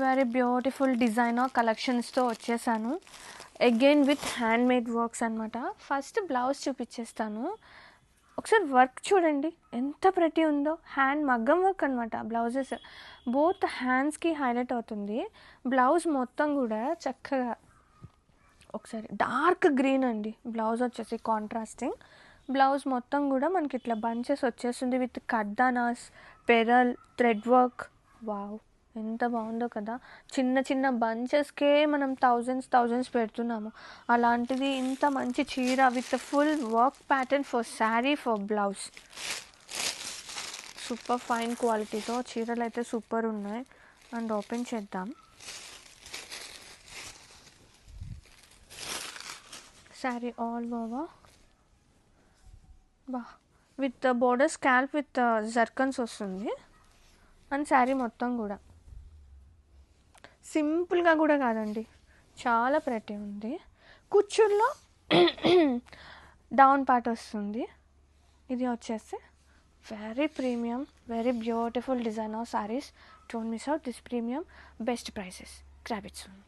Very beautiful designer కలెక్షన్స్తో వచ్చేసాను. Again with hand made works అనమాట. First blouse చూపించేస్తాను. ఒకసారి వర్క్ చూడండి ఎంత ప్రతి ఉందో. హ్యాండ్ మగ్గం వర్క్ అనమాట. బ్లౌజెస్ బోత్ హ్యాండ్స్కి హైలైట్ అవుతుంది. బ్లౌజ్ మొత్తం కూడా చక్కగా ఒకసారి డార్క్ గ్రీన్ అండి. బ్లౌజ్ వచ్చేసి కాంట్రాస్టింగ్. బ్లౌజ్ మొత్తం కూడా మనకి ఇట్లా బంచెస్ వచ్చేస్తుంది విత్ కడ్దానాస్, పెరల్, థ్రెడ్ వర్క్. వావ్, ఎంత బాగుందో కదా. చిన్న చిన్న బంచెస్కే మనం థౌజండ్స్ పెడుతున్నాము. అలాంటిది ఇంత మంచి చీర with full work pattern for sari, for blouse. Super fine క్వాలిటీతో చీరలు అయితే సూపర్ ఉన్నాయి. అండ్ ఓపెన్ చేద్దాం. శారీ ఆల్ ఓవర్ బా with border scalp with zircons వస్తుంది. అండ్ శారీ మొత్తం కూడా సింపుల్గా కూడా కాదండి, చాలా ప్రెటీ ఉంది. కుచ్చుల్లో డౌన్ పార్ట్ వస్తుంది. ఇది వచ్చేసి very premium, very beautiful designer saris. Don't miss out this premium. Best prices. Grab it soon.